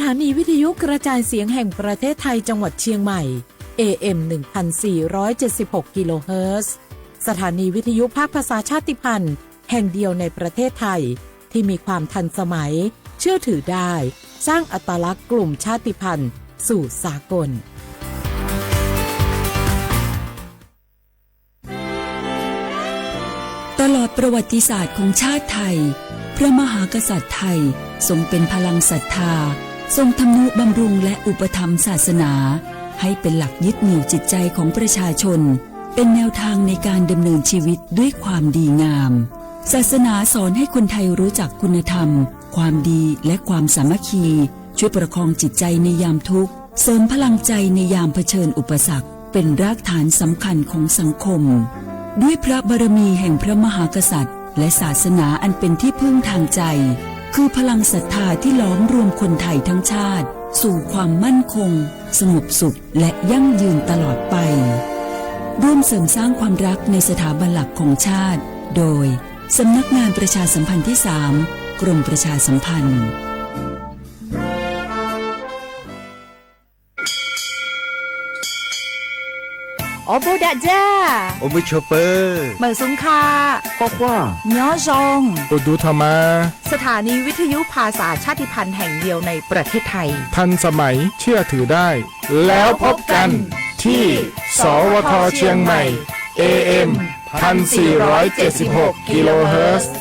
ถานีวิทยุกระจายเสียงแห่งประเทศไทยจังหวัดเชียงใหม่ AM 1476 กิโลเฮิรตซ์สถานีวิทยุภาคภาษาชาติพันธุ์แห่งเดียวในประเทศไทยที่มีความทันสมัยเชื่อถือได้สร้างอัตลักษณ์กลุ่มชาติพันธุ์สู่สากลตลอดประวัติศาสตร์ของชาติไทยพระมหากษัตริย์ไทยทรงเป็นพลังศรัทธาทรงทำนุบำรุงและอุปถัมภ์ศาสนาให้เป็นหลักยึดเหนี่ยวจิตใจของประชาชนเป็นแนวทางในการดำเนินชีวิตด้วยความดีงามศาสนาสอนให้คนไทยรู้จักคุณธรรมความดีและความสามัคคีช่วยประคองจิตใจในยามทุกข์เสริมพลังใจในยามเผชิญอุปสรรคเป็นรากฐานสำคัญของสังคมด้วยพระบารมีแห่งพระมหากษัตริย์และศาสนาอันเป็นที่พึ่งทางใจคือพลังศรัทธาที่ล้อมรวมคนไทยทั้งชาติสู่ความมั่นคงสงบสุขและยั่งยืนตลอดไปร่วมเสริมสร้างความรักในสถาบันหลักของชาติโดยสำนักงานประชาสัมพันธ์ที่ 3 กรมประชาสัมพันธ์โอบูดาจ้าโอมือโชเปอร์เหมือซุงคาป๊อกว่าย้อจงโอดูธรรมาสถานีวิทยุภาษาชาติพันธุ์แห่งเดียวในประเทศไทยทันสมัยเชื่อถือได้แล้วพบกันที่สวทเชียงใหม่ AM 1476 กิโลเฮิรตซ์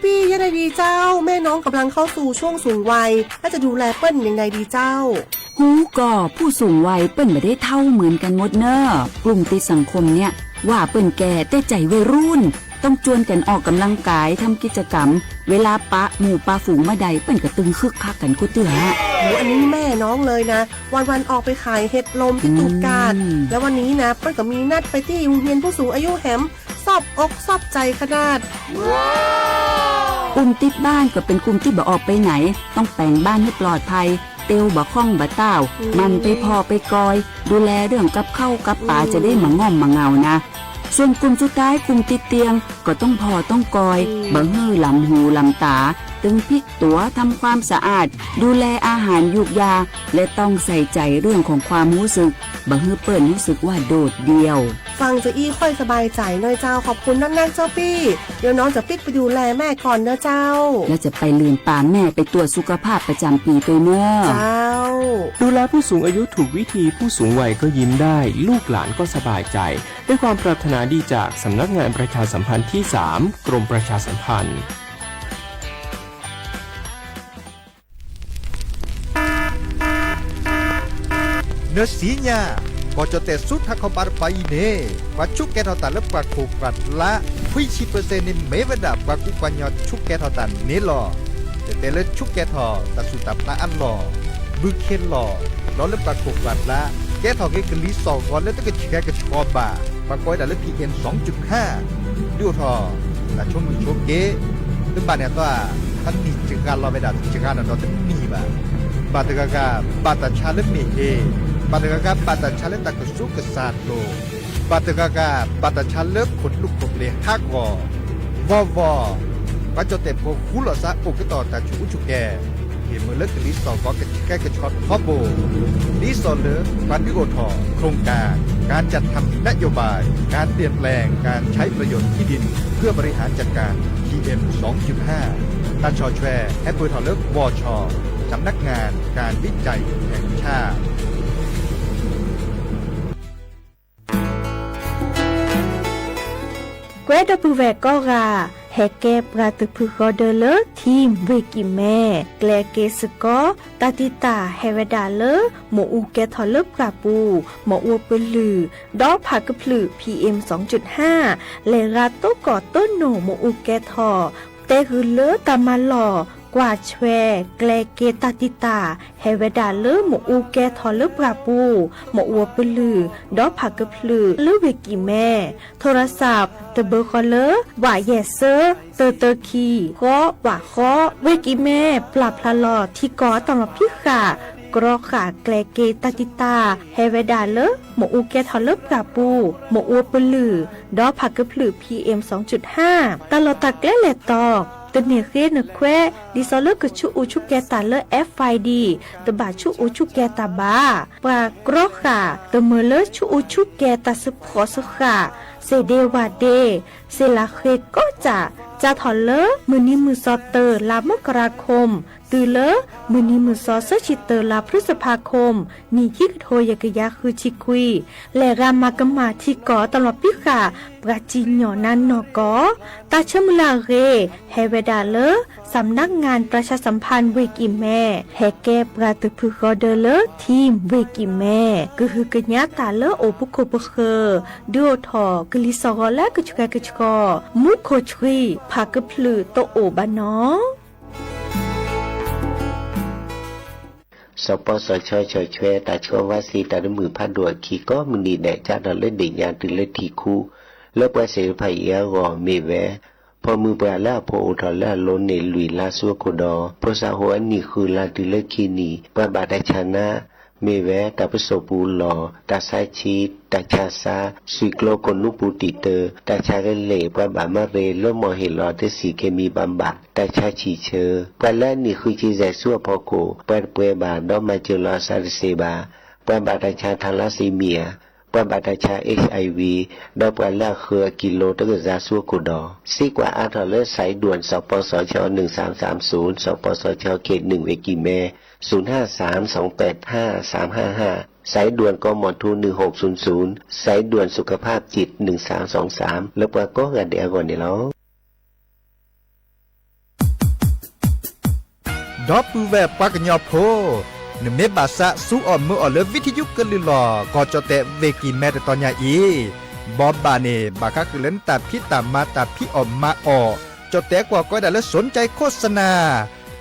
พี่ยังไงดีเจ้าแม่น้องกำลังเข้าสู่ช่วงสูงวัยและจะดูแลเปิ้ลยังไงดีเจ้าหูก่อผู้สูงวัยเปิ้ลไม่ได้เท่าเหมือนกันหมดเนอะกลุ่มติดสังคมเนี่ยว่าเปิ้ลแก่แต่ใจวัยรุ่นต้องจวนกันออกกำลังกายทำกิจกรรมเวลาปะหมู่ปะฝูงมาใดเปิ้ลก็ตึงคึกคักกันกูเตืออันนี้แม่น้องเลยนะวันออกไปขายเห็ดลมที่ตูดกาดแล้ววันนี้นะเปิ้ลก็มีนัดไปที่โรงเรียนผู้สูงอายุแหมซอบอกซอบใจขนาดกลุ่มติดบ้านก็เป็นกลุ่มที่บ่ออกไปไหนต้องแต่งบ้านให้ปลอดภัยเตียวบ่คล้องบ่เต้ามันไปพอไปกอยดูแลเรื่องกับข้าวกับปลาจะได้มาง่อมมาเงานะส่วนกลุ่มสุดท้ายกลุ่มติดเตียงก็ต้องพอต้องกอยบ่ฮื้อลำหูลำตาตึงพลิกตัวทำความสะอาดดูแลอาหารยุกยาและต้องใส่ใจเรื่องของความรู้สึกบ่ฮื้อเปิ้นรู้สึกว่าโดดเดี่ยวฟังจะอี้ค่อยสบายใจหน่อยเจ้าขอบคุณนักๆเจ้าพี่เดี๋ยวน้องจะปิกไปดูแลแม่ก่อนเด้อเจ้าแล้วจะไปลืมปาแม่ไปตรวจสุขภาพประจำปีตัวเนอะเจ้าดูแลผู้สูงอายุถูกวิธีผู้สูงวัยก็ยิ้มได้ลูกหลานก็สบายใจด้วยความปรารถนาดีจากสำนักงานประชาสัมพันธ์ที่ 3 กรมประชาสัมพันธ์เนื้อสีญาก็จะแต่สุดถ้าเขาบาร์ไปเน่ว่าชุกแกทอตันและปากโขกัดละ20%นี่ไม่ว่าดับว่ากุปัญญาชุกแกทอตันนี่หรอแต่เลือชุกแกทอตัดสุดตับละอันหล่อบึกเข็นหล่อล้อและปากโขกัดละแกทอเกกลีสองก่อนแล้วต้องกระแกกระชอบบ่าปากก้อยแต่ละ PM 2.5 ดูทอแต่ช่วงมือช่วงเก๋ตึ้งบ้านเนี่ยตัวท่านมีจึงการรอไปดับจึงการเราจะมีบ่าบาตกากาบาตชาเลมีเอบาตกากาบาตชาเลตักสุกศาสตร์โลบาตกากาบาตชาเลขนลูกขบเลฮักวอปัจจุบันพวกคุลซาอุกต่อตาชูชุแกเห็นมือเล็กลิสต์ก็แก้กระชอนพอโบลิสต์เลฟันดิโอทอโครงการจัดทำนโยบายการเปลี่ยนแปลงการใช้ประโยชน์ที่ดินเพื่อบริหารจัดการ PM 2.5 ตันชอแชร์แอปเปิลทอเลิกวอชสำนักงานการวิจัยแห่งชาติเกรดปูแวกก็ราแฮเก็บราตุพึกอเดเลทีมเวกิแม่แกลเกสกอตาติตาเฮเวดาเลหมออูแกทอเลปราปูหมออัวปลือดอผักกะพลือ PM 2.5 เลราโตก่อต้นโหนหมออูแกทอเตหือเลตามาหล่อกว่าแชแกลเกตาติตาเฮเวดาเลหมออูแกทอเลปราปูหมออัวปลือดอผักกะพลือเลเวกิแม่โทรศัพท์เตเบอร์คอเลว่าแยเซอร์เตอคีก็ว่าเคาะเวกิแม่ปรับพลาลอที่กอตอมพิกา กรอกขาแกลเกตาติตาเฮเวดาเลหมออูแกทอลเลปกาปูหมออูปลือดอผักกระพลือ PM 2.5 ตลอดตะแกลแลตอกตะเนเรนแควดิซอเลกชุอูชุแกตาเล FID ตะบาชุอูชุแกตาบาปากรอกขาตะเมเลชุอูชุแกตาสพอสขาเซเดวาเดเซลาเคก็จะถอนเลมือนี้มือซอเตอร์ลามกราคมตือเลมือนี้มือซอเซชิเตอร์ลาพฤษภาคมนี่ที่กโทยกยาคือชิคุยและรามากมาที่ก่อตลอดพิกาปราจีนหยอนันนอกอตาเชมลาเรเฮเวดาเลสำนักงานประชาสัมพันธ์เวกิแม่แฮแกปราตพึกอเดเลทีมเวกิแม่ก็คือกญาตาเลโอปุโคปเคดูทอกลิซอและกชกชกมุดโคชรีพากพลือโตโอบานอสปสชช่วยแต่ชัวว่าสีแต่มือพัดดัวขี่ก็มือดีแดจ้าดอเล่นเด็กยาตื่นเล่นทีคู่แล้วปเสพายเอรอเมแวพอมือปลาล่าพออุทอล่าล้นในลุยลาสัวโคดอพอสาหัวนี่คือลาตื่นเล่นคีนีปบาดชนะเมแวตาปสปูหลอตาไซชีตาชาซาสุกโลกนุปูติเตอตาชาเกเล่ปบามาเรลมอเฮลอเตสีเคมีบำบัดตาชาชีเชอปลานี่คือจีแจสัวพอโกเปิดเปบาดอมาเจลอซาริเซบาปบาดชาทาลาซีเมียปบาดชา HIV ดอปลาเครือกิโลตะกซาสัวโกดอซีกว่าอาทอเลสายด่วนสปสช1330สปสชเขต1เวกิแม่053285355สายด่วนกมท1600สายด่วนสุขภาพจิต1323แล้วก็กันเดียวก่อนนี่แล้วดอปูแวปากญอโพนเมบาสะสูออมมืออเลวิทยุกลิลอกอจอเตเวกิแมตตอนยาอีบอบบาเนบาคักเล่นตัดพี่ตามมาตัดพี่ออมมาออจอเตกว่าก็ได้แล้วสนใจโฆษณา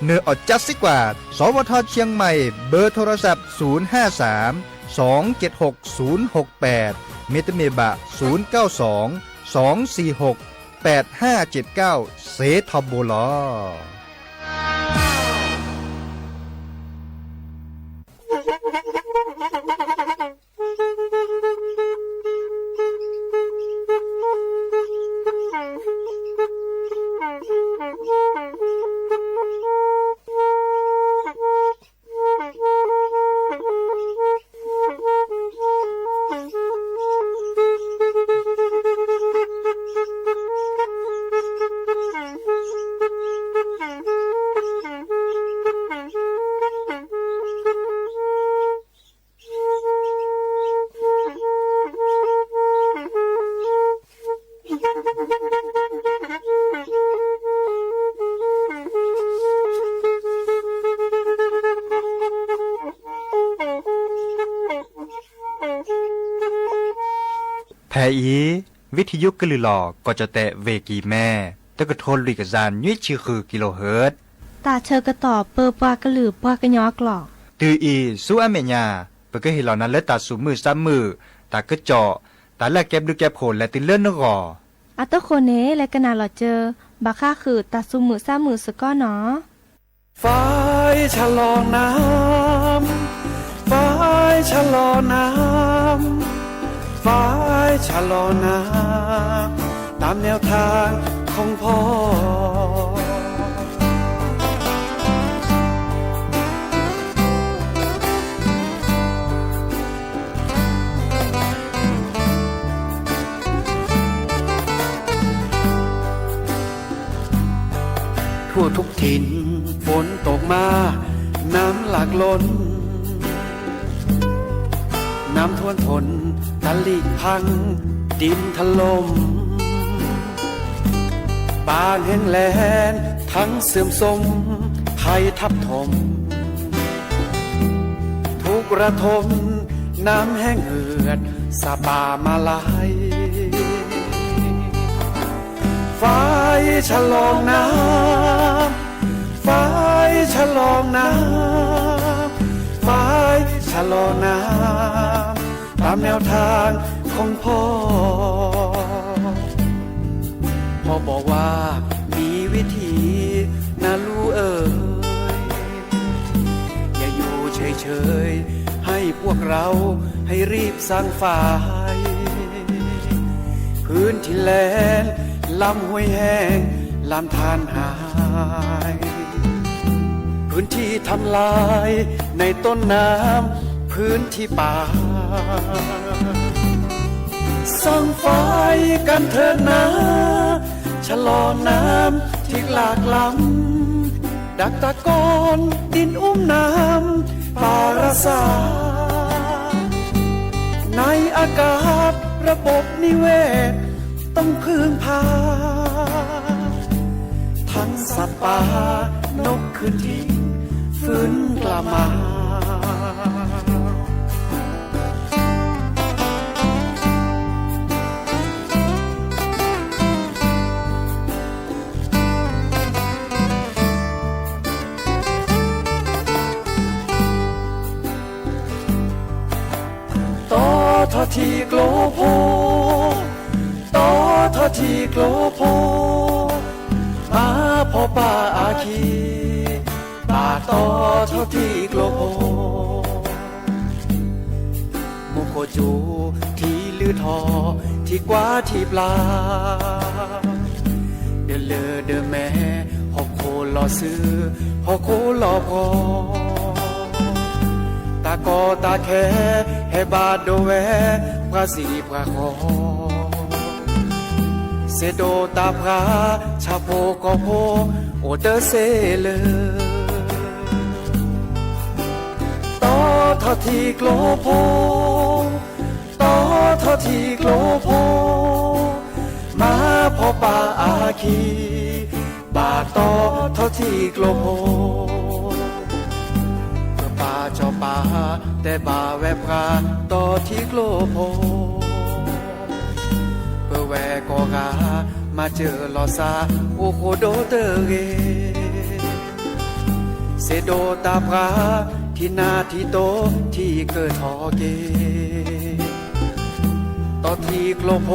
เนื้ออดจัดสิกว่าสวทเชียงใหม่เบอร์โทรศัพท์053-276-068เมตเมบะ092-246-8579เซทอมโบลอแพอีวิทยุกลือหลอก็จะแตะเวกีแม่ตะกะโทนลุยกะจานยุ้ยชื่อคือกิโลเฮิรตซ์ตาเชอกระต่อเปอปากระหลือปากระยอกหลอกตืออีสู้อเมญาเปก็เห็นเหล่านั้นและตาสูมือซ้ำมือตากระเจาะตาละแก็บดูแก็บโผล่และติเลื่อนนกออัตโคเนและกนาหลอเจอบาค่าคือตาสูมือซ้ำมือสก้อเนาะฟ้าฉลองน้ำฟ้าฉลองน้ำฟ้าฉลองน้ำตามแนวทางของพ่อทั่วทุกถิ่นฝนตกมาน้ำหลากล้นน้ำท่วมทนตะลิ่งพังดินถล่มบ้านแห้งแล้งทั้งเสื่อมทรมภัยทับถมทุกระทมน้ำแห้งเหือดสาป่ามาลายฟ้าฉลองน้ำฟ้าฉลองน้ำฟ้าฉลองน้ำตามแนวทางของพ่อบอกว่ามีวิธีนะลูกเอ๋ยอย่าอยู่เฉ เฉยให้พวกเราให้รีบสร้างฝ่ายพื้นที่แลนลำห้วยแห้งลำธารหายพื้นที่ทำลายในต้นน้ำพื้นที่ป่าสร้างฝ่ายกันเถิดนะชะลอน้ำที่หลากล้ำดักตะกอนดินอุ้มน้ำป่ารักษาในอากาศระบบนิเวศต้องพึ่งพาทั้งสัตว์ป่านกขึ้นทิ้งฟื้นกลับมาทอทีโกลโพต่อทอทีโกลโพมาพอป่าอาคีป่าต่อทอทีโกลโพมุโคจูที่ลือทอที่กว่าที่ปลาเดเลอเดแม่พอโคลอซื้อพอโคลอพอตาโกตาแคเฮบาโดเวพระสีพระคอเซโดตาพระชาโพกโพโอเตเซเลต่อทอทีโกลโพต่อทอทีโกลโพมาพอป่าอาคีบาต่อทอทีโกลโพป่าเจ้าป่าแต่บ่าแวพราต่อที่โกลโพเพื่อแวกอกามาเจอลอซาโอโคโดเตเกเซโดตาพราที่นาที่โตที่เกิดทอเกต่อที่โกลโพ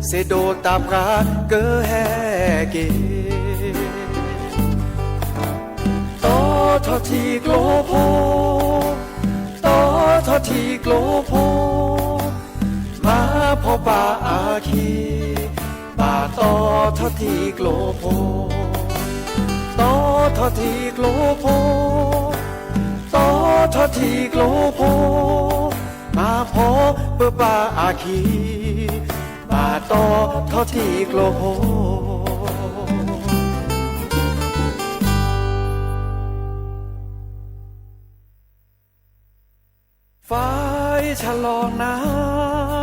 เซโดตาพราเกอแฮเกทอทีโกลโพต่อทอทีโกลโพมาพอป่าอาคีป่าต่อทอทีโกลโพต่อทอทีโกลโพต่อทอทีโกลโพมาพอเปิดป่าอาคีป่าต่อทอทีโกลโพฝ่ายชะลอน้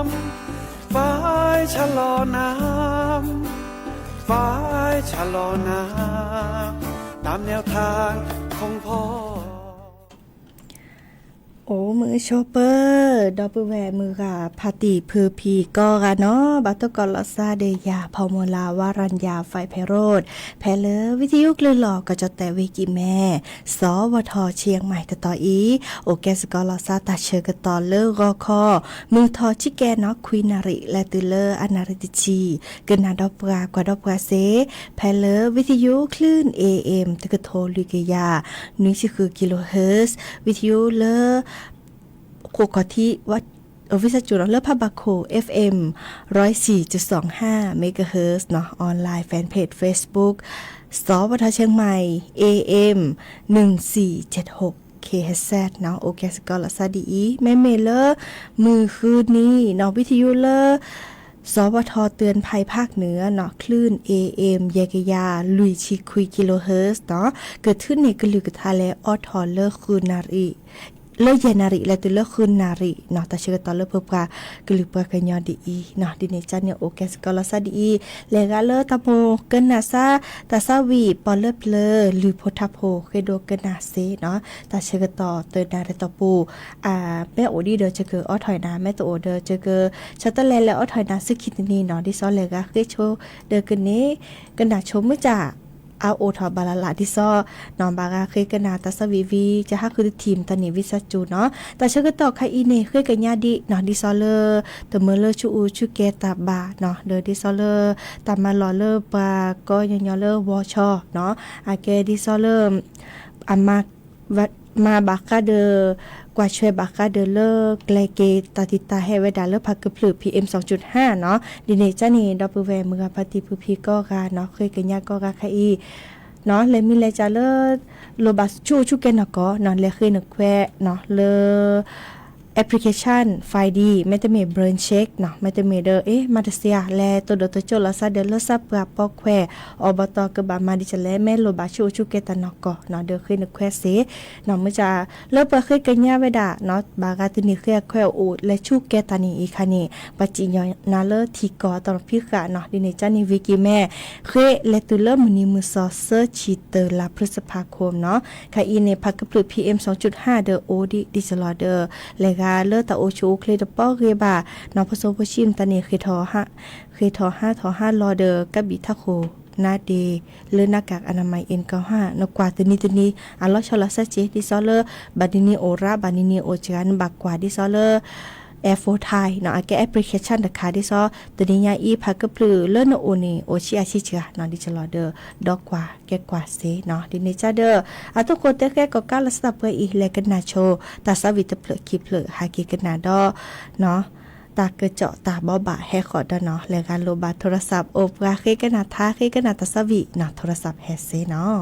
ำฝ่ายชะลอน้ำฝ่ายชะลอน้ำตามแนวทางของพ่อ โอ้มือโชเปอร์ดอปเปอร์แวร์มือค่ะพาติเพอพีก็กันเนาะบัตตกอลซาเดียพอมลาวารัญญาไฟไพโรธแพเลวิทยุกลือหลอกก็จะแต่วิกิแม่สวทเชียงใหม่กะต่ออีโอแกสกอลซาตาเชกะต่อเลอรอคอมือทอชิแกเนาะควีนาริและตือเลออนาริติชีกนาดอปรากว่าดอปราเซแพเลวิทยุคลื่น AM ตะกะโทลิกยานี่คือกิโลเฮิรตซ์วิทยุเลอโคกที่วัดวิสจุลเลิศพบาโค FM 104.25 เมกะเฮิรตซ์เนาะออนไลน์แฟนเพจ Facebook สวทเชียงใหม่ AM 1476 KHZ เนาะโอเคสกอลซาดีแม่เมเลอร์มือคืนนี้เนาะวิทยุเลอร์สวทเตือนภัยภาคเหนือเนาะคลื่น AM เยกยาลุยชิคุยกิโลเฮิรตซ์เนาะเกิดขึ้นในกลือกทะเลออทอเลอร์คืนนารีเลเยนาริและตุเลคืนนาริเนาะตาเชื่อตอเลเพิ่มกากลือปะกันยอดีเนาะดิเนจันเนี่ยโอเคสกอลซาดีเลกาเลตะโมเกินนาซาตาซาวีปอเลเพลหรือโพทาโพเคโดเกินนาเซเนาะตาเชื่อต่อเตอร์ดาเรตปูแม่โอดีเดอเจเกอออถอยนาแม่ตัวโอเดอเจเกอชัตเตอร์แลนและออถอยนาซึคิดนี่เนาะดิซอเลกาเคโชเดอกันนี้กันนาชมมื้อจ่าเอาโอทอบาลาลาที่ซ้อนอมบาราเคยกันนาตาสวีวีจะฮักคือทีมตอนนี้วิสัจูเนาะแต่เชื่อก็ต่อใครอีเน่เคยกันญาดิเนาะดิซอเลอร์แต่เมื่อเลอชูอูชูเกตาบาเนาะเดอดิซอเลอร์ตามมาลอเลอร์ปาก็ยังยอเลอร์วอชอเนาะอาเกดิซอเลอร์อามา มาบักกะเดอกว่าช่วยบักกะเดเลิกแกลเกตาติตาให้เวดาเลิกพักกระพลือ PM 2.5 เนาะดิเนจ้านี่ดอปเวเมือปฏิพุพีก็กาเนาะเคยกันยาก็กาค่ะอีเนาะเลยมีเลยจะเลิกโลบัสชูแกนก็เนาะเลยเคยนึกแควเนาะเลแอปพลิเคชันไฟดีไม่ต้องมีเบรนเช็คเนาะไม่ต้องมีเดอมาเสียแลตัวตัวโจลาซาเดลซับปราปอกแควอบตกบามาดิจะแลแม่โลบาชูเกตานก็เนาะเดอเคยนึกแควเสเนาะเมื่อจะเลิกเคยกันยาเวดาเนาะบากาตินี่เคยแควอูและชูเกตานีอีคันนี่ปัจจิญนาเลทีกอตอนพิกะเนาะดิเนจานี่วิกิแม่เคยและตุเลมือนี้มือซอเซอร์ชีเตอร์ลาพฤษภาคมเนาะค่ะอีในพักกระพลือ PM 2.5 เดอโอดิสลอเดอและเลือดตาโอชูเคลดปอเรบาน้องผสมผชิมตาเนเคทอ5รอเดอกับบิทาโคนาเดเลือหน้ากากอนามัย N95 นกว่าตัวนี้อัลลอฮ์ชอลซะเจดิซอเลบาดินีโอราบาดินีโอจานบักกว่าดิซอเลแอร์โฟไทยเนาะแกแอปพลิเคชันตะคาดิซอตัวนี้ยาอีพักกระพลือเลือดโอเนโอชิอาชิเชเนาะดิจลอเดอดอกกว่าแกกว่าเซเนาะดิเนจาเดออะทุกคนเตแกก็กาลสตาเปอีเลกันนาโชตาสวิตเปลคิเปลฮากิกันนาดอเนาะตาเกเจาะตาบ่บะแฮขอดเนาะและการโลบาโทรศัพท์โอปราเคกันนาทาเคกันนาตาสวิเนาะโทรศัพท์แฮเซเนาะ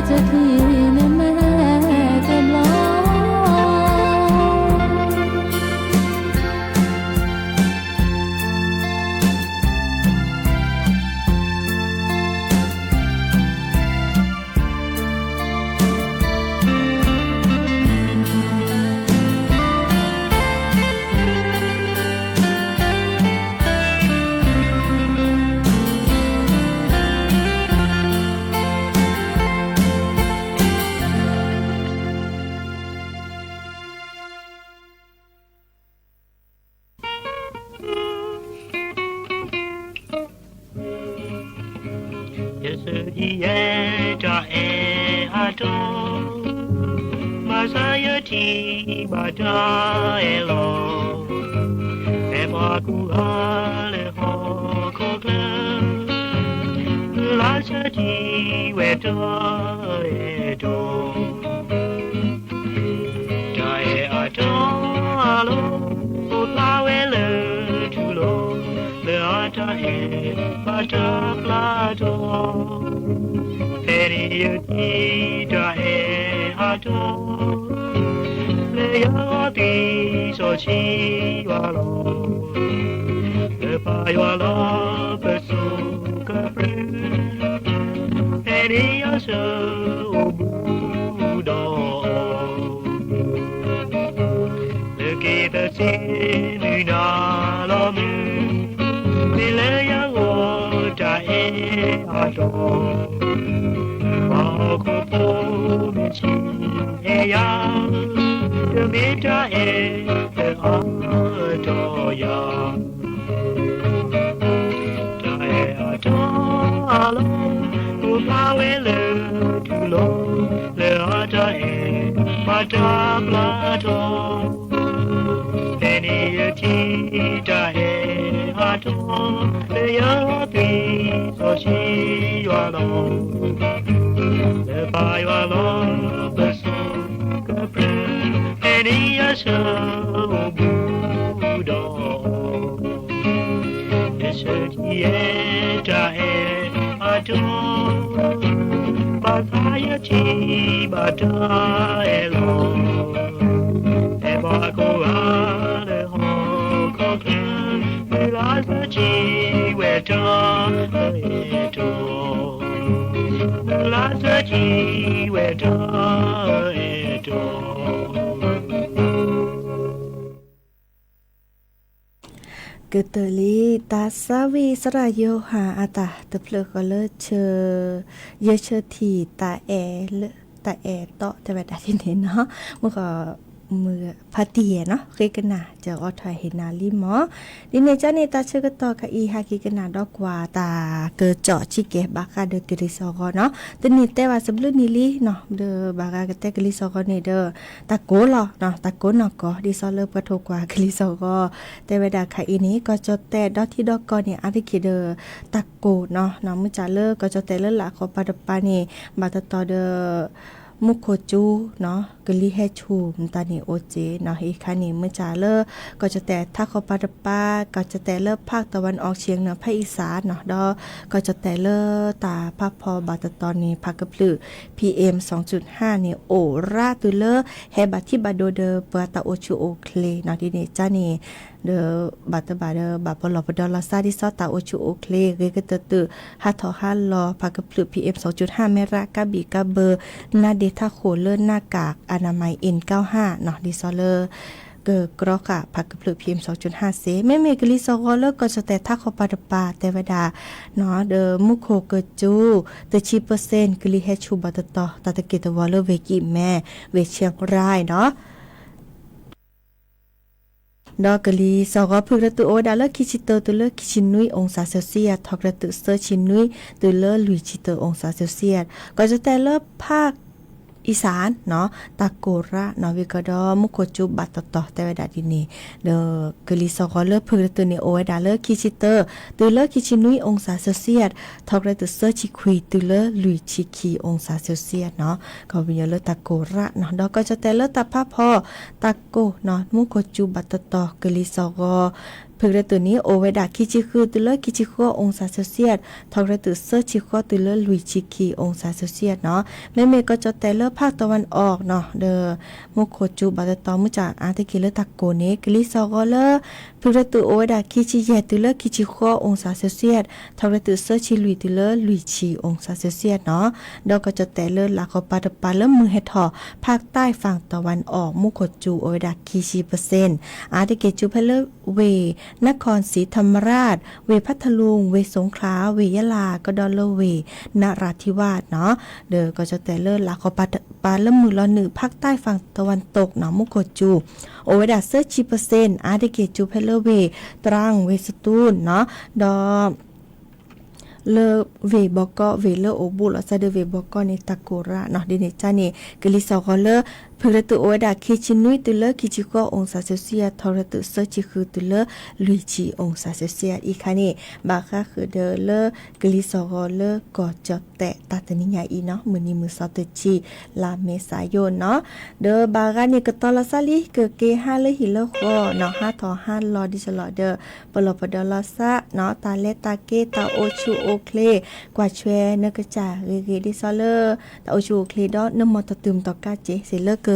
จะทีนแม่จะร้อง กเตลีตาสาวีสระโยหาอาตาตะเพลก็เลเชเยเชทีตาแอเลตาแอเตาะแต่แบบที่นี่เนาะมันก็มือพาเตียเนาะเคยกันนะจะออถอยเห็นนาลิมอดิเนจ้าเนตาเชกต่อกับอีฮากิกันนะดอกกว่าตาเกิดเจาะชิเกบากาเดกริซอกเนาะตนี่แต่ว่าสำลึกนิลิเนาะเดบากากะเตกริซอกเนเดตะโกลอเนาะตะโกนอก็ดิซอเลปะโทกว่ากริซอกแต่เวลาค่ะอีนี้ก็จะแต่ดอกที่ดอกก็เนี่ยอาริกิเดตะโกเนาะเนาะมื้อจะเลิกก็จะแต่เลิกละขอปะดปานี่บาตตอเดมุโคจูเนาะกะลิแฮชูมตานี่โอเจเนาะอีกคันนี้เมื่อจาเลอก็จะแต่ถ้าเขาปาดปาก็จะแต่เลอภาคตะวันออกเฉียงเหนือภาคอีสานเนาะดอก็จะแต่เลอตาภาคพอบาตตอนนี้ภาคกะพลือ PM 2.5 นี่โอราตุเลอแฮบาที่บาโดเดเปตาโอชูโอเคลเนาะดิเนจานี่เดบาตบาเดบาปลอปดอลาซาดิซอตาโอชูโอเคลเรกะตะตึฮัทอฮัลลอภาคกะพลือ PM 2.5 เมรากะบีกะเบอร์นาเดทาโคเลอร์หน้ากากอนามัย N95 เนาะดิซอเลอร์เกิดกรอกะผักกระพลือ PM 2.5 เซแม่เมกลิซอเลอร์ก็จะแต่ทักขอปาดปาแต่วดาเนาะเดมุโคเกิดจูเตชีเปอร์เซ็นต์กลิเฮชูบัตตอตาตะเกตวอลเลอร์เวกิแม่เวเชียงรายเนาะดอกกะลีสอกพึกระตุโอดาเลคิชิเตอร์ตุเลคิชินุยองศาเซลเซียสทอกระตุเซอร์ชินุยตุเลลุยชิเตอร์องศาเซลเซียสก็จะแต่เลภาคอีสานเนาะตะโกระเนาะวิกดอมุโคจุบัตตอแต่วดาดินีเดกะลีสอกเลพึกระตุเนโอดาเลคิชิเตอร์ตุเลคิชินุยองศาเซลเซียสทอกระตุเซอร์ชิคุยตุเลลุยชิคีองศาเซลเซียสเนาะก็วิญญาเลตะโกระเนาะดอกก็จะแต่เลตะพะพอตะโกเนาะมุโคจุบัตตอกะลีสอกพึกระตุนี้โอเวดาคิจิคือตุเลคิจิคัวองศาเซลเซียสทอกระตุเซอร์ชิคัวตุเลลุยชิคีองศาเซลเซียสเนาะแม่เมก็จะแต่เลภาคตะวันออกเนาะเดมุโคจุบัตตอมุจากอาตะกิเลตะโกเนกลิซอกเลพึกระตุโอเวดาคิจิเยตุเลคิจิคัวองศาเซลเซียสทอกระตุเซอร์ชิลุยตุเลลุยชิองศาเซลเซียสเนาะดอกก็จะแต่เลลาคอปาตปาเลมือเฮทอภาคใต้ฝั่งตะวันออกมุโคจุโอเวดาคิจิเปอร์เซ็นต์อาตะกิจุเพเลเวนครศรีธรรมราชเวพัทลุงเวสงขลาเวยะลากดอลเวนราธิวาสเนาะเดอก็จะแต่เลิศละขอปาละมือละหนึ่งภาคใต้ฝั่งตะวันตกเนาะมุโคจูโอเวดาเซอร์ชิเปอร์เซ็นต์อาเดเกจูเพลเวตรังเวสตูนเนาะดอ เลเวบอกก็เวเลโอบุลซาเดเวบอกก็ในตะโกระเนาะดิเนจานี่กลิซอก็เลเพื่อตัวโอดาคิชินุยตุเลคิจิก็องศาเซลเซียทอรตุเซจิคือตุเลลุยจีองศาเซลเซียอีกค่ะนี่บาค่ะคือเดเลกลิซอก็เลก็จะแตะตัดนิยาอีเนาะมื้อนี้มื้อเสาร์ตุจีลาเมษายนเนาะเดบารานี่ก็ตอลซาลิเกเกฮาเลหิเลโคเนาะ5ทอ5ลอดิสลอเดปลอปดลซะเนาะตาเลตาเกตาโอชูโอเคลกว่าช่วยนกจาเกดิซอเลตาโอชูโอเคดอนมอตตึมตอกาเจเซเลเก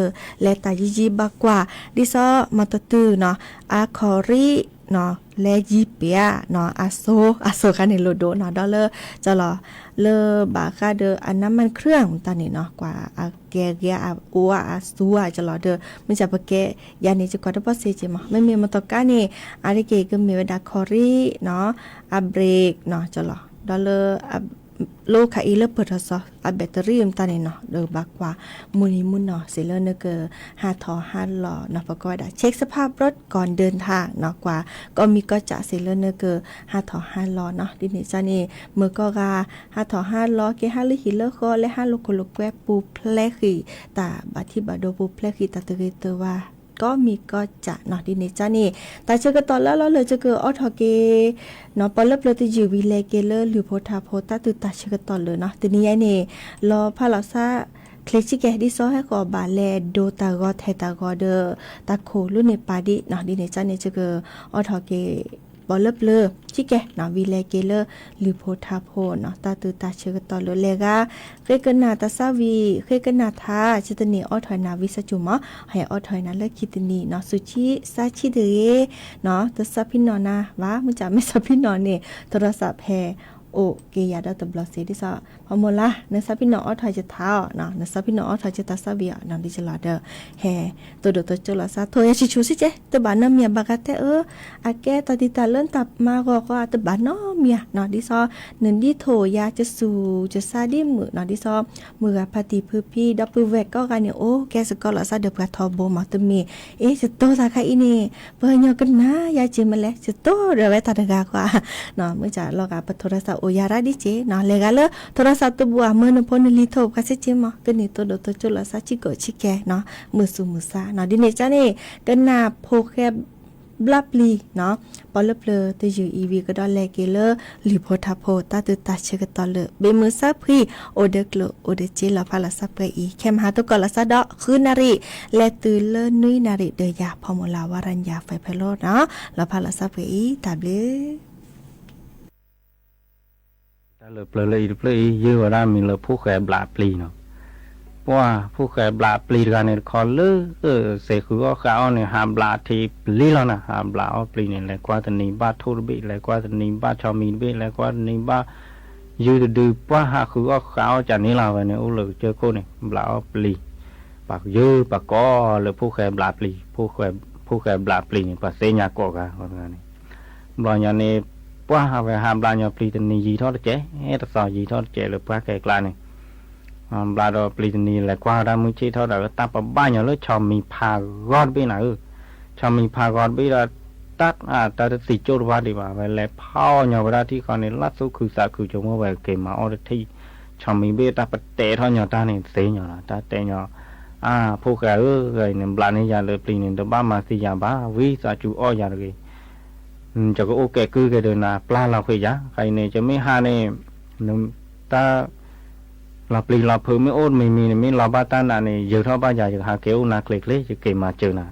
และตายิจีบากว่าดิซอมอตตือเนาะอาคอรีเนาะและยิเปียเนาะอาโซคันในโลโดเนาะดอเลจะรอเลบาคาเดออันน้ำมันเครื่องตอนนี้เนาะกว่าอาแกอาอัวอาซัวจะรอเดอมันจะปะแกยานี้จะกว่าได้บ่เซจิมาไม่มีมอตกานี่อาริเกก็มีเวดาคอรีเนาะอาเบรกเนาะจะรอดอเลโลคาอีเลเปิดซออะแบตเตอรี่ตานี่เนาะเดอบากว่ามูนิมุนเนาะเซเลเนเกอ5ทอ5หล่อเนาะประกอบได้เช็คสภาพรถก่อนเดินทางเนาะกว่าก็มีก็จะเซเลเนเกอ5ทอ5หล่อเนาะดินี่จานี่เมื่อก็กา5ทอ5หล่อเก5ลิหิเลคอและ5โลโกโลแกปูเพลคีตาบาทิบาโดปูเพลคีตาตะเกเตว่าก็มีก็จะเนาะดิเนจานี่แต่เชก็ตอนแล้วเราเลยจะเกิดออทอเกเนาะปอลเลติจิวิเลเกเลหรือโพธาโพตาตุตาเชก็ตอนเลยเนาะทีนี้ไอ้นี่รอพาเราซาเคลชิแกดิซอให้ก็บาเลโดตากอเทตากอเดตาโคลุเนปาดิเนาะดิเนจานี่จะเกิดออทอเกบอลเลชิแกเนาะวิเลเกเลหรือโพธาโพเนาะตาตุตาเชก็ตอนเลยเลกาเคยกันนาตาซาวีเคยกันนาทาจิตนีออถอยนาวิสจุมะให้ออถอยนาเลิกคิดนีเนาะสุชิซาชิเดเนาะตาซาพินอนาว่ามึงจะไม่ซาพินอเนี่ยโทรศัพท์แพโอเกียดตบลอเซดิซาพอมละเนซาพินออถอยจะท้าเนาะเนซาพินออถอยจะตาซาเบียนำดิจลาเดแฮตัวโดตัวจลาซาโทยชิชูสิเจตบานเมียบากาเตอาแกตาดิตาเลิ่นตับมาก็ตบานเมียเนาะดิซอนันดิโทยาจะสูจะซาดิมือเนาะดิซอมือพาติพืพี่ดับเวกก็กันเนี่ยโอ้แกสกอลาซาเดปะทอโบมาตมีจะโตซาคาอินี่เปิ้นยอกันนะยาจิมละจะโตเดเวตาดกากว่าเนาะมื้อจะลอกาปโทรศัพท์โอยาราดิเจเนาะเลกาเลโทรศัพท์ตัวบัวมื้อนพนลิโทกาเซจิมะกะนี่ตัวโดตัวจุลาซาจิโกชิแกเนาะมือสุมือซาเนาะดิเนจานี่กันนาโพแคบลับลีเนาะปอลเพลตยูอีวีก็ดอลแลเกเลหรือโพธาโพตาตุตาเชกตอเลเบมือซับพีโอเดกโลโอเดเจลาพาลาซับเปอีแคมหาตุกอลาซาดอคือนาริและตือเลนุยนาริเดยาพอมลาวารัญญาไฟเพโลเนาะลาพาลาซับเปอีตาเบเลยเปลือยเปลือยยืดว่าได้มีเลยผู้แก่บลาปลีเนาะเพราะว่าผู้แก่บลาปลีกันเนี่ยคอเลือเสกคือก็เขาเนี่ยหามบลาที่ปลีแล้วนะหามบลาปลีเนี่ยแหละกว่าตอนนี้บ้าทุรบิแหละกว่าตอนนี้บ้าชาวมีนบิแหละกว่าตอนนี้บ้ายืดดื้อว่าหาคือก็เขาจากนี้เราเนี่ยโอ้เลยเจอคนเนี่ยบลาปลีปากยืดปากก็เลยผู้แก่บลาปลีผู้แก่บลาปลีเนี่ยปากเสียกว่ากันคนนั้นบลาอย่างนี้ว่าหาไปหามบลาอย่างปลีตอนนี้ยีทอดเจ๊ตัดสอยยีทอดเจ๊เลยปากแก่กลางเนี่ยบลาดอปลีนี่แหละกว่าเรามือชี้เท่าไหร่ก็ตาปะบ้านอย่างเลือดชอมมีพากอดไปไหนชอมมีพากอดไปเราตัดตัดติดโจรวาดีว่าไปแล้วพ่ออย่างเวลาที่เขาเนี่ยลัดสู้คือสาคือจงว่าไปเก็บมาเอาที่ชอมมีเบตาปะเตะเท่าอย่างตาเนี่ยเสียอย่างละตาเตะอย่างพวกแกเนี่ยบลานี่อย่างเลยปลีนี่ตัวบ้านมาสิอย่างบ้าวิสาจูอ้ออย่างเลยจะก็โอเคคือแกเดินนาปลาเราเคยยะใครเนี่ยจะไม่หาเนี่ยตาเราปลีเราเพิ่มไม่โอดไม่มีไม่เราบ้าต้านนี่เยอะเท่าบ้าใหญ่จะหาเกลนาเกล็ดเลยจะเก็บมาเจอหน่ะ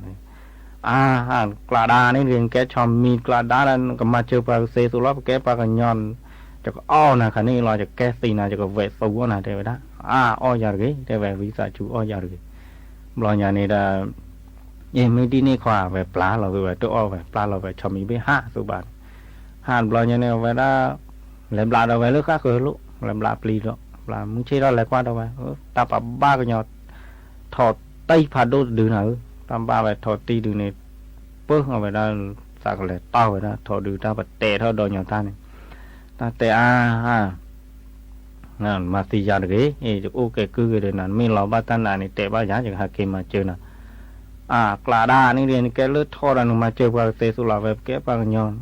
กระดานี่เรียนแกชอมมีกระดาแล้วก็มาเจอปลาเซสุรบแกปลากันย้อนจะก็อ้อนะคันนี้เราจะแก้ตีนะจะก็เวทสู้นะเดี๋ยวได้อ้อยาร์กเดี๋ยววิสาจูอ้อยาร์กบลอนยานี่ได้ไม่ดีนี่ขวาเวปลาเราเวตัวอ้อเวปลาเราเวชอมมีไป5 สุบาทบลอนยานี่เวได้เล่มปลาเราเวเลือกข้าคือลูกเล่มปลาปลีแล้วปลามึงชี้เราอะไรกว่าเราไปตาปะบ้ากันยอดถอดไตพาโดดูหน่อยตามบ้าไปถอดตีดูเนี่ยเปิ้งเอาไปได้สักเลยเต้าไปได้ถอดดูตาปะเตะเท่าโดนอย่างตาเนี่ยตาเตะนั่นมาตียาเลยจะโอเคคือเดี๋ยวนั้นไม่เราบ้าตั้งนานนี่เตะบ้าอย่างหาเกมมาเจอนะกลาดานี่เรียนแกเลือดทอดอันมาเจอปลาเตะสุราแบบแกปลากันยอน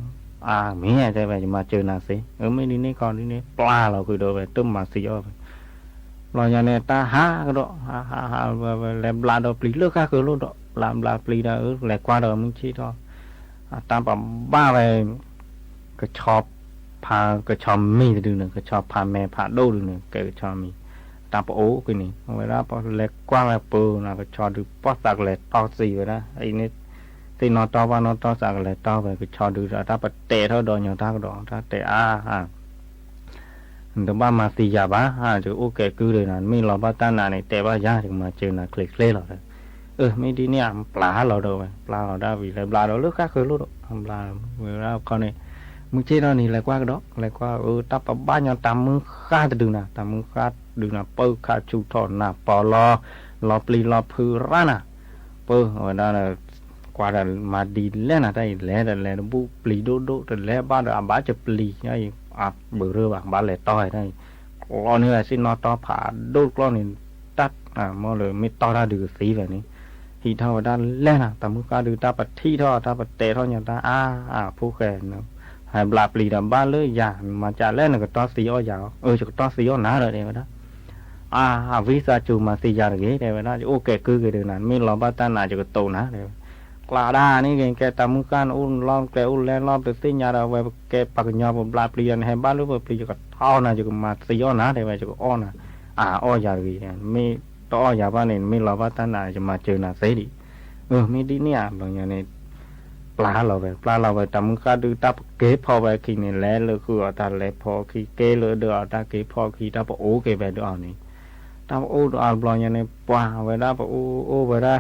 มีไงแต่แบบจะมาเจอนาสิไม่ดีนี่ก่อนนี่ปลาเราคือโดนไปตุ้มมาสิอ้อเราอย่างนี้ตาหาก็ดอกหาแล้วปลาดอกปลีเลือกก็คือรู้ดอกlàmปลีได้แหลกกว่าเดิมมึงชี้ทอตามแบบบ้าไปก็ชอบพาก็ชอบมีดูหนึ่งก็ชอบพาแม่พาโดดูหนึ่งก็ชอบมีตามปะโอ้คือนี่เวลาพอแหลกกว่าไปปูนะก็ชอบดูปอสักแหลกต่อสีไปนะไอ้นี่ที่นอนต่อว่านอนต่อสักแหลกต่อไปก็ชอบดูตาปะเตะเท่าดอนอย่างท่าก็ดอนท่าเตะแต่บ้านมาสียาบ้าจะโอเคคือเลยนะไม่รอบ้านตั้งนานในแต่ว่ายากถึงมาเจอนะเคล็ดหรอกไม่ดีเนี่ยปลาเราโดนปลาเราได้vì làปลาเราเลือกkhácคือรู้ดปลาเวลาcon nàyมึงเชื่อเรานี่แหละกว่าก็ดอกแหละกว่าตับบ้านยังตามมึงฆ่าจะดึงนะตามมึงฆ่าดึงนะเปิดฆ่าชูถอนนะปอรอปลีรอพือร้านนะเปิดเอาได้นะกว่าแต่มาดีแล้วนะได้แล้วบุปลีโดแต่แล้วบ้านเราบ้านจะปลีไงเบื่อเรื่องบ้านแหละต่อยได้กล้อนี่แหละสินอต่อผ่าโดดกล้อนี่ตัดมอเลยไม่ต่อได้ดูสีแบบนี้ทีเท่าด้านแรกนะแต่เมื่อการดูตาปัดที่ท่อตาปัดเตะท่ออย่างตาผู้แก่นะหายบลาปลีดำบ้านเลยอย่างมาจากแรกน่ะก็ต้อสีอ้อยาวจะต้อสีอ้อหนาเลยเดี๋ยวนะวิสาจูมาสียาอย่างนี้เดี๋ยวนะโอเคคือเดี๋ยวนั้นไม่รอบ้านตั้งนานจะก็โตนะเดี๋ยวกลาดานี่แกตามเมื่อการอุ่นล้อมแกอุ่นแรงล้อมแต่สียาเราไว้แกปักยอมบลาปลีในบ้านหรือว่าปลีจะก็ท่อนะจะก็มาสีอ้อหนาเดี๋ยวจะก็อ้อนะอ้อยาวอย่างนี้ไม่ต่ออยาบ้านนี่ไม่รอบ้านตั้งนานจะมาเจอหน้าเสียดิไม่ดีเนี่ยบางอย่างนี้ปลาเราไปทำการดูตาเก็บพอไปขี้นี่แหละเลยคือตาแหละพอขี้เกลือเดือดตาเก็บพอขี้ตาปะโอ้เก็บไปดูเอานี่ตาโอ้ดูเอาบางอย่างนี้ปลาไปได้ปะโอ้ไปได้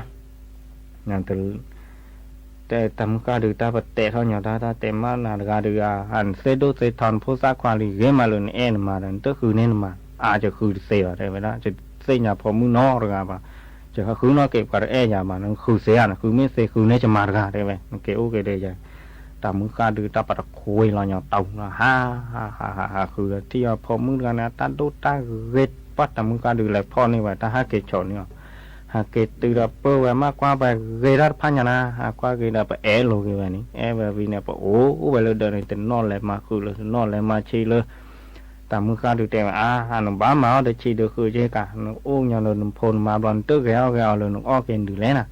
อย่างแต่ทำการดูตาปะเตะเขาอย่างตาเต็มมากนะการดูหันเซโดเซทอนโพสควาลีเกมาเลยเอ็นมาแล้วก็คือเน้นมาจะคือเสียอะไรไปได้จะเสียพอมือนอกหรือไงปะจะคือน้องเก็บกับไอ้ยามันคือเสียนะคือไม่เสียคือเนี่ยจะมากันได้ไหมมันเกี่ยวกับได้ยังแต่มือการดูตาปัดคุยเราอย่างเต่านะคือที่พอมือกันนะตาดูตาเกตปัดแต่มือการดูแลพ่อนี่ว่าตาหาเกตชนเนี่ยหาเกตตื่นเปิดไว้มากกว่าไปเกตรัดพันยานะหากว่าเกตไปเอโลกแบบนี้เอแบบนี้เนี่ยโอ้ไปเลยเดินในนอนเลยมาคือเลยนอนเลยมาชีเลยแต่มือการดูแต่หนุ่มบ้ามาเดี๋ยวชีเดี๋ยวคือเจ๊กะหนุ่มโอ้ยหนุ่มพลมาบอลตึกแล้วเลยหนุ่มอ้อเกินดูแล้วนะ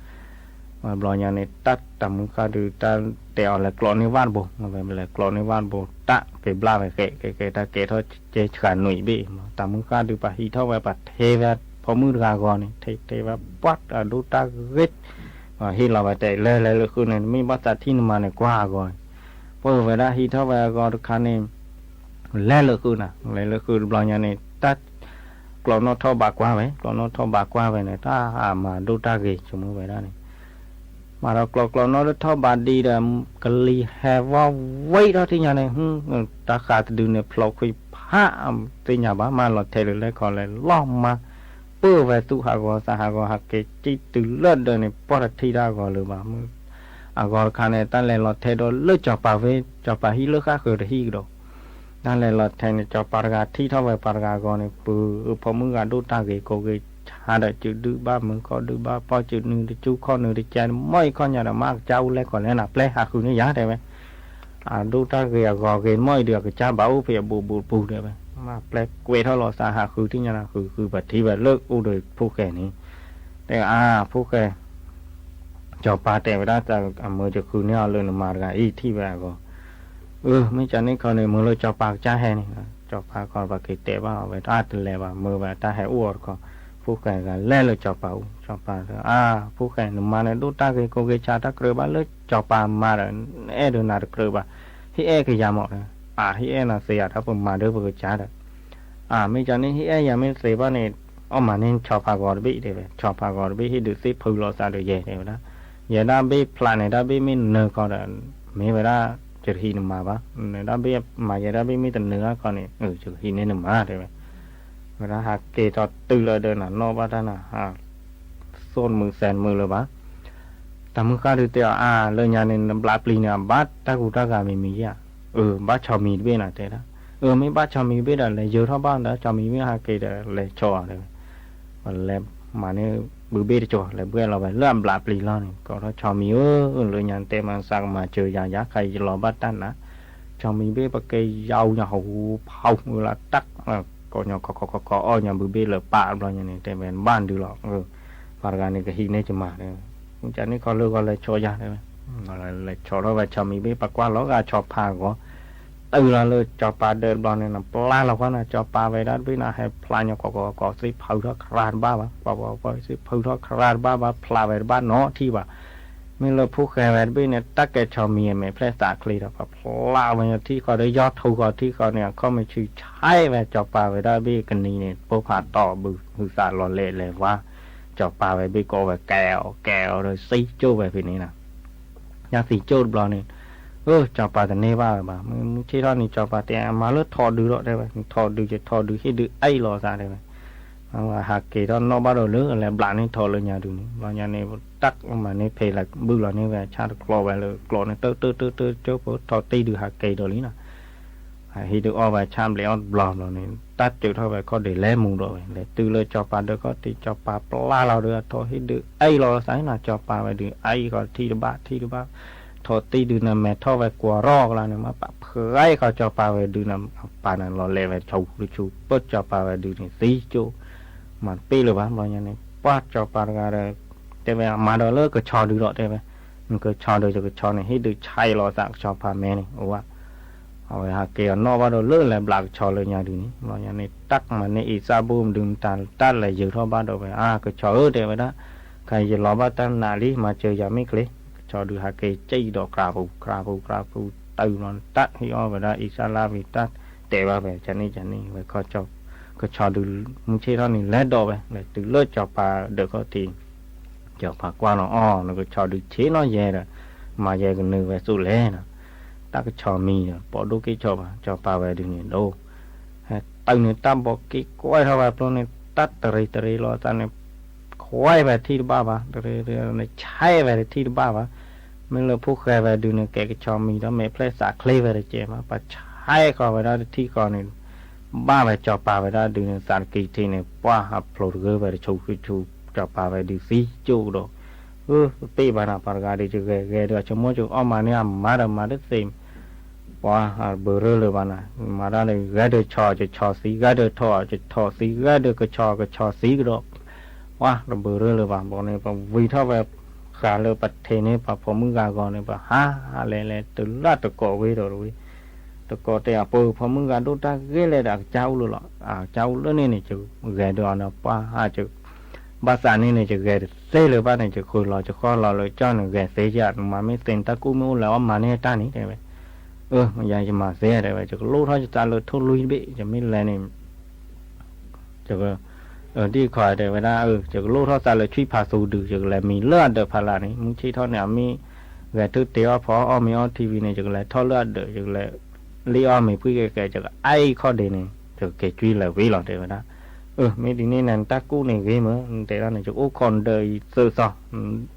มาบอลอย่างนี้ตัดแต่มือการดูตาแต่อะไรกลอนในบ้านโบมาเป็นอะไรกลอนในบ้านโบตะไปบลาไปเกะตาเกะเขาเจ๊ขาหนุ่ยบีแต่มือการดูปะฮีเท่าไปปะเทวะพอมือกาก่อนนี่เทวะปัดดูตาเกตฮีเราไปแต่เลยคือเนี่ยไม่บัตรที่นมาเนี่ยกว่าก่อนพอเวลาฮีเท่าไปก่อนทุกครั้งนี่แล้วเลยคือนะแล้วคือบางอย่างนี้ตัดกลอนท่อบากว่าไหมกลอนท่อบากว่าไปเนี่ยถ้ามาดูตาเกยสมมติไปได้เนี่ยมาเรากลอนท่อบาดีเดิมกะลีแฮว่าไว้เราที่อย่างนี้ตาขาดดูเนี่ยพลอยคุยผ้าที่อย่างบ้ามาเราเทเลยก่อนเลยล้อมมาเปื้อไปตู้หากอสหากอหักเกจิตื่นเลือดเดินเนี่ยปอดที่ได้ก่อนหรือบ้ามือก่อนคันเนี่ยตั้งแต่เราเทโดนเลือดจ่อป่าเวจ่อป่าฮิเลือดข้าคือฮิกดนั่นแหละเราแทนจะปารกาที่เท่าไปปารกาก่อนเนี่ยปือพอมึงการดูตาเกยโกเกยหาได้จุดดื้อบ้ามึงก็ดื้อบ้าพอจุดหนึ่งที่จู้ข้อหนึ่งที่แจนไม่ข้ออย่างมากเจ้าแล้วก่อนแล้วนะแปลหาคือนี่ยาได้ไหมดูตาเกยก่อเกยไม่เดือดก็จ้าเบาเพียบูได้ไหมมาแปลเกยเท่าหล่อสาหาคือที่อย่างนั้นคือแบบที่แบบเลิกอู้โดยผู้แก่นี้แต่ผู้แก่จอปาแต่เวลาจะมือจะคือเนี่ยเรื่องมาอะไรอีที่แบบก็ไม่จำนี่คนเนี่ยมือเราจอปากจ้าแห่นี่จอปากก่อนปากเตะว่าเอาไว้ตาตื่นเลยว่ามือว่าตาแห่อ้วนก็ผู้แก่กันแล่เลยจอปากผู้แก่หนุ่มมาเนี่ยดูตาเกยโกเกชาตาเกลือบ้านเลยจอปากมาเลยเดินนาเกลือบ้าที่คือยาหมดเลยที่น่ะเสียถ้าผมมาเด้อเพื่อจ้าเด้อไม่จำนี่ที่ยังไม่เสียบ้านเนี่ยเอามาเนี่ยจอปากก่อนบีเด้อจอปากก่อนบีที่ดูสิพูดเราซาเดียเด้อนะอย่าได้บีพลานเนี่ยได้บีไม่เนื้อก่อนไม่เวลาจุดหินมาปะเนี่ยได้บีมาอย่าได้บีมีแต่เนื้อก่อนเนี่ยจุดหินเนี่ยมาได้ไหมเวลาหากเกจอดตื่นเลยเดินน่ะนอกบ้านน่ะโซนมือแสนมือเลยปะแต่มือข้าดูเตียวเลยยาเนี่ยปลาปลีเนี่ยบัดตากูตากามีอ่ะบัดชาวมีเบ้น่ะแต่ละไม่บัดชาวมีเบ้เลยเยอะเท่าบ้านแล้วชาวมีไม่หากเกจเลยจ่อเลยมันแล้วมาเนี่ยบือเบ้จ่อเลยเบื่อเราไปเริ่มปลาปลีแล้วเนี่ยก็ถ้าชาวมีเลยยาเต็มมันสั่งมาเจอยาใครจะรอบัดตั้นนะ cho mình biết bác cây dầu nhà hậu hậu là tắc có nhà có nhà bự bê là bạ rồi nhà này để mình ban được lọ và cái này cái hình này cho mà đấy chẳng này có lừa gọi là cho ra đấy là cho đó và cho mình biết bác qua nó ra cho pa có từ là lừa cho pa đơn bọn này là pla là quan là cho pa về đó với là hay pla nhà có ship phơi đó kran ba và ship phơi đó kran ba pla về ba nó thì bà mình làผู้แข่งbên này tất cả cho mình mấy phép tạc lì đó và lao vềที่เขาได้ยอดทูก่อนที่เขาเนี่ยเขาไม่ชื่อใช้về cho pa về đó bên cái nàyเนี่ยพวกผ่าต่อบือสารหล่อเละเลยว่าcho pa về bên cô về kẹo rồi xí chỗ về phía này nè nhà xí chỗ bò này cho pa từ nay ba mà mình chỉ đó này cho pa thì mà lướt thò được rồi đây vậy thò được khi được ai lò ra đây vậy mà hạt kỳ đó nó bắt đầu nước là bạn nên thò lên nhà đường vào nhà này tắc mà nên phải là bự là nên về cha được clo về là clo này tơ chỗ thò ti được hạt kỳ đó lý nè khi được o về chăm lấy on blom rồi này tắt chịu thôi về có để lé mùng rồi để từ lời cho pa được có thì cho pa la lao được thôi khi được ai lo sáng là cho pa về được ai còn thi được ba thò ti được là mẹ thò về quả ro là này mà phơi ai còn cho pa về được là pa này lo lẹ về chầu được chú bớt cho pa về được này tí chú mà pi rồi bán bao nhiêu này bắt cho pa ra rồi thế về mà đó lỡ cái trò được rồi thế về mình cái trò được cho cái trò này hết được chay lo dạng cho pa mẹ này ủa rồi hạt kia nó bắt đầu lỡ lại lạc trò lên nhà đường bao nhiêu này tắc mà này ít sa bùm đường tàn lại dự thôi bắt đầu về cái trò ở đây vậy đó cái gì lo bắt tan nà lý mà chơi giờ mấy cái trò được hạt kia chơi đỏ cà phù từ nó tắt thì o về đó ít sa la vì tắt để vào về cho nên về coi cho cái trò được muốn chơi đó này lẽ đồ về để từ lỡ cho pa được có tiền cho pa qua nó nó cái trò được chế nó về rồi mà về cái nửa về số lẻ nè ta cái trò mì bỏ đôi cái cho pa về được nhiều đô từ này ta bỏ cái quay ra vào này tắt tari lo ta này quay về thi ba này chạy về thi ba mình là phúc khai về được này cái trò mì đó mẹ play sạc clay về để chơi mà pa chạy còn về đó thi còn này ba về cho pa về đó được này sàn kỳ thi này qua upload gửi về để chụp cho pa về được phí chụp đồ tí bà nào pa ra đi chơi ghé được cho mỗi chụp mà này mà đất xem qua bờ rơเลยbà này mà ra này ghé được cho xí ghé được thọ xí ghé được cái cho xí cái đó qua là bờ rơเลยbà bọn này bà vì thao về khá là bật thế này bà phó mưng gà gòn này bà ha lẹ từ lá từ cỏ về rồi từ cỏ thì bờ phó mưng gà đốt ra ghé lại đã cháu luôn cháu lớn này chứ ghé được nó qua chứ bà xã này chứ ghé xeเลยbà này chứ khơi lò chứ kho lòเลยcho nó ghé xe chặt mà mấy tên ta cũng mua là mà này ta này vậy mà dài cho mà xe đây vậy chứ lúa thôi ta lừa thôi lui bị cho mấy lần này chứ đi khỏi đây vậy đó chứ lúa thôi ta lừa truy phá số được chứ là mình lừa được phá là này muốn chi thôi nè mình về thực tế phó mình on TV này chứ là thôi lừa được chứ là Leo mình quy cái chứ ai khó để này chứ cái truy là vì là đây vậy đó mấy đứa này ta cũ này ghê mà để ra này chỗ còn đời sơ sọ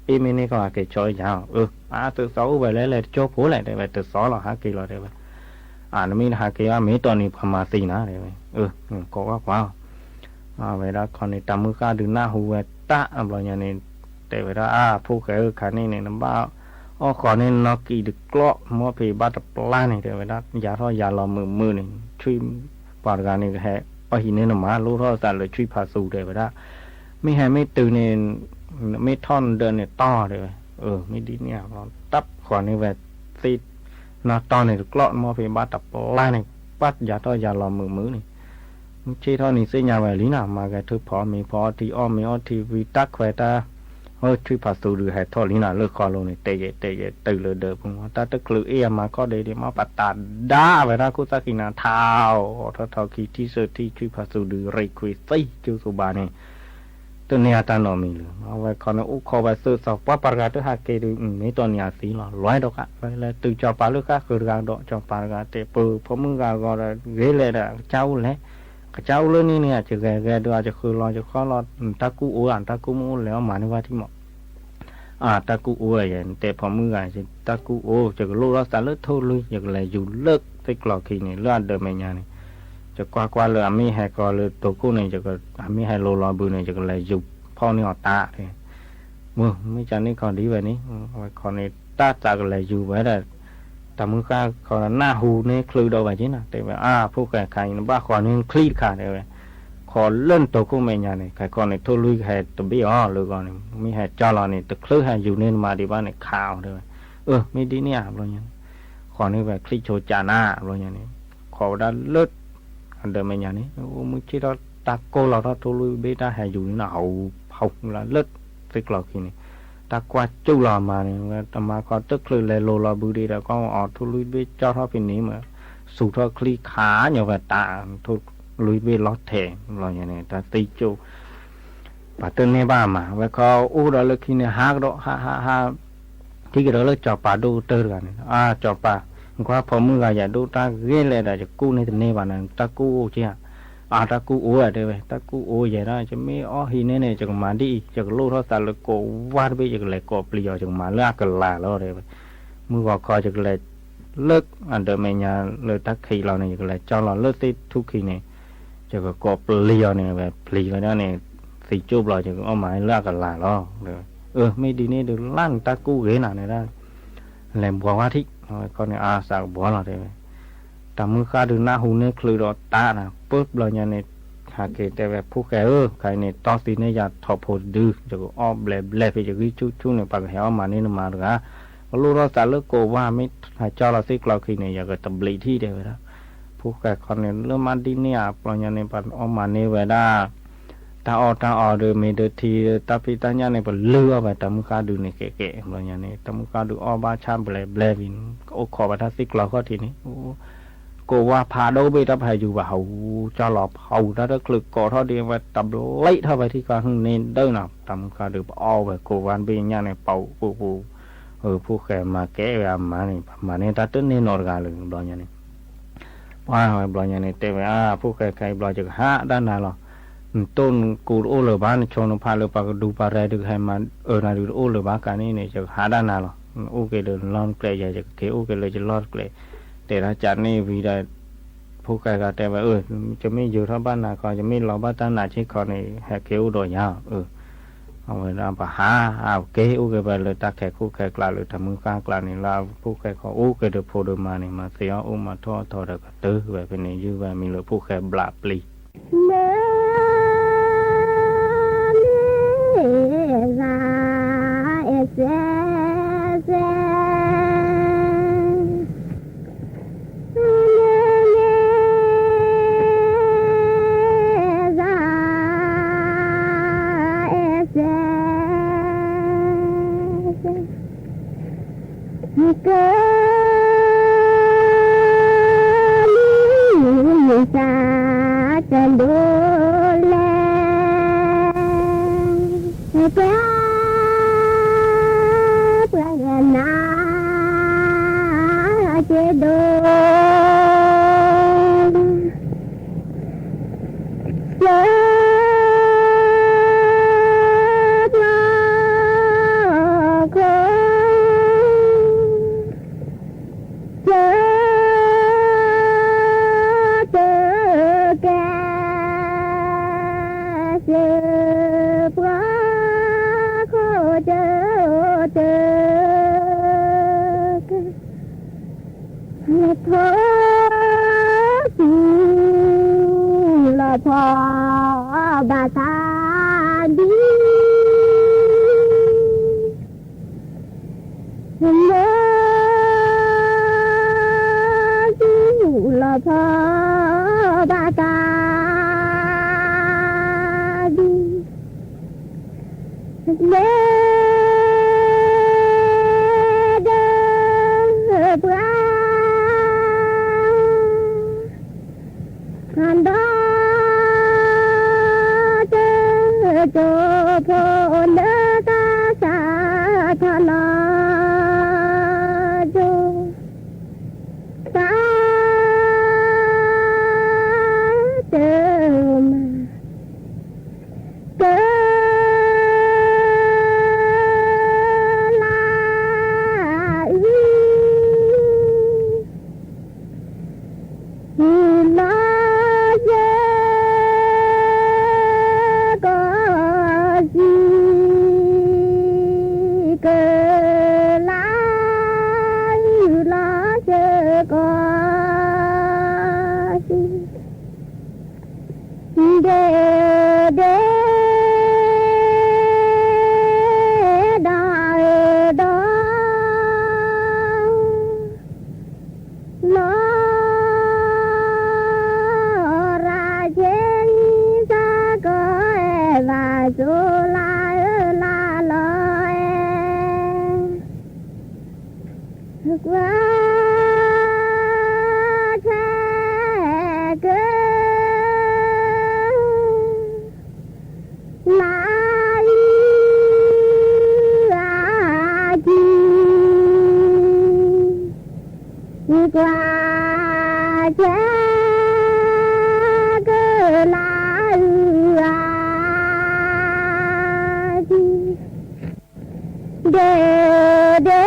em này còn cái chơi nhau từ sáu về lấy cho phố lại để về từ sáu là hai kỳ rồi đây vậy nó mình hai kỳ mấy tuần này mà xì nữa đây vậy có quá về đó còn này tầm mưa ca đường na hù về ta vào nhà này để về đó phố cái khả này nó bao còn nên nó kỳ được lọ mua thì bắt tập la này để về đó giá thôi giá là mười này truy vào cái này hệ thì nên là má lúa thôi ta lại truy phá sù để vậy đó mấy từ này mấy thon đơn này to rồi mấy đi nhà nó tấp khỏi này về thì nó to này được lọt mà phải bắt tập la này bắt giá thôi giá lò mứ này chỉ thôi này xây nhà về lý nào mà cái thứ phó thì mình thì vì tắc về ta truy phá sù được hay thôi lý nào lơ khó luôn này tệ từ lơ đỡ cũng ta tức lưỡi mà có để mà bắt ta đá về ra cô ta khi nào thao khi tí sơ tí truy phá sù được rây quỳ xây chú số ba này từ nhà ta nói mình luôn về còn nó khó về sơ sọ quá bắt ra tới hai cây được mấy tuần nhà xí là loài đâu cả vậy là từ cho phá nước khác khởi gà độ cho phá gà tệ bờ phá mương gà gọi là ghế lên là cháu lấy cái cháu lớn này chỉ ghé đưa cho khơi lo cho khó lo ta cũ ta cũ mua léo mà nó qua thì mọ ta cũ vậy để phòng mưa gài thì ta cũ cho cái lô đó ta lướt thôi lui giờ là dù lướt tích lò kỳ này lướt được mấy nhà này cho qua lừa mi hay còn lừa tổ cũ này cho cái mi hay lô lò bự này cho cái là dù phong này họ ta thì mưa mấy cha này còn đi về ní còn này ta cái là dù vậy là แต่มือข้าขอหน้าหูนี่คลือดเอาไว้จีน่ะแต่ว่าผู้แก่ใครบ้าขอนี่คลีดขาดเลยขอเล่นตัวกูไม่ยาเนี่ยใครขอเนี่ยทุ่ลุยใครตัวบี้หรือก่อนเนี่ยมีใครจอเราเนี่ยตัวคลือใครอยู่เนี่ยมาดีบ้านเนี่ยข่าวเลยไม่ดีเนี่ยอะไรเงี้ยขอนี่แบบคลีดโชจาน่าอะไรเงี้ยนี่ขอได้เลิศอันเดิมไม่ยานี่มึงคิดว่าตาโกเราทุ่ลุยเบต้าใครอยู่นี่น่ะเอาละเลิศสิกหลอกทีนี่ตากว่าจุลามาเนี่ยแต่มาก็ตึกคลือเลยโลลาบุรีแล้วก็ทุ่ลุยเบเจ้าเท่าเป็นนี้มาสู่ท่อคลีขาอย่างแบบตาทุลุยเบลอดแทงอะไรอย่างนี้แต่ตีจูป่าต้นในบ้านมาไว้เขาเราเลิกที่เนี่ยฮักดอกฮาที่เราเลิกจอบป่าดูเตอร์กันจอบป่าว่าพอมืออย่าดูตาเงี้ยเลยแต่จะกู้ในตัวในบ้านนั้นตากู้เชี่ยตากู้อะไรไปตากู้อย่างนั้นจะไม่หินเนี่ยจะมาดีจะลูกเขาตาเลยโกวาดไปจะเลยโกเปลี่ยวจะมาเลือกกันลาแล้วเลยมือว่าคอจะเลยเลิกอันเดิมไม่ยาเลยตักขี้เราเนี่ยจะเลยจอเราเลิกติดทุกขี้เนี่ยจะก็กบเลียวเนี่ยแบบปลีแล้วเนี่ยสีจูบเราจะเอาไม้เลือกกันลาล้อเลยไม่ดีนี่ดูลั่นตากู้เกน่ะเนี่ยได้แหลมบัวว่าที่ก็เนี่ยสาวบัวเราได้แต่มือข้าดูหน้าหูเนี่ยคลือเราตานะปุ๊บเราเนี่ยหาเกแต่แบบผู้แก่ใครเนี่ยต้องตีเนี่ยอยากถอดโพดดื้อจะก็อ้อมแหลไปจะวิชุเนี่ยปากแหวมานี่มาหรือลูกเราแต่เลิกโกว่าไม่หายจอเราซิกเราขี้เนี่ยอยากจะตบลีที่เดียวนะผู้แก่คนเนี่ยเริ่มมาดีเนี่ยปล่อยเนี่ยปันออกมาเนี่ยเวลาตาออเดิมมีเดือดทีตาพิตาเนี่ยเนี่ยเป็นเลือไปตามุกาดูเนี่ยเก๋ๆปล่อยเนี่ยตามุกาดูอ้อบาชามเบลวินโอ้ขอบัตรซิกเราก็ทีนี้โกว่าพาโดไปทับให้อยู่ว่าเขาจะหลอบเขาถ้าคลึกก่อเท่าเดียวไปตับเละเท่าไปที่การเน้นเดินน่ะตามุกาดูอ้อไปโกวันเป็นเนี่ยเนี่ยเป่าปูผู้แก่มาแก้แบบมาเนี่ยตัดต้นนี่นอร์กาเลยบลอยเนี่ยว่าบลอยเนี่ยแต่ว่าผู้แก่ใครบลอยจะหาด้านไหนหรอต้นกูโอเลบ้านชนพาเลปากดูปาเรดูให้มานาดูโอเลบ้ากันนี่เนี่ยจะหาด้านไหนหรอโอเคเดินลอนเกลยจะเทโอเคเลยจะลอดเกลยแต่ถ้าจัดนี่วีได้ผู้แก่ก็แต่ว่าจะไม่อยู่ท่าบ้านนาก็จะไม่รอบ้านตั้งนาชิคอนี่แหกเขี้ยวโดยยาวเอาไว้เราไปหาเก๋อุกไปเลยตักแขกคู่แขกกลาเลยทำมือกลางกลานี่เราผู้แขกเขาอุกเดือโพดมานี่มาเสียอุมาทอเด็กตื้อแบบเป็นยื้อแบบมีเลยผู้แขกบลาปลีพอบาตาดีเมื่อดูละพอบาตาดีเมื่อเดินเปล่าอันดาเจอ ว่าแค่เกินลายอาจีกว่าแค่เกินลายอาจีเดเดลื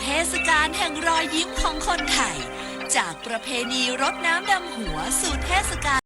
เทศกาลแห่งรอยยิ้มของคนไทยจากประเพณีรดน้ำดำหัวสู่เทศกาล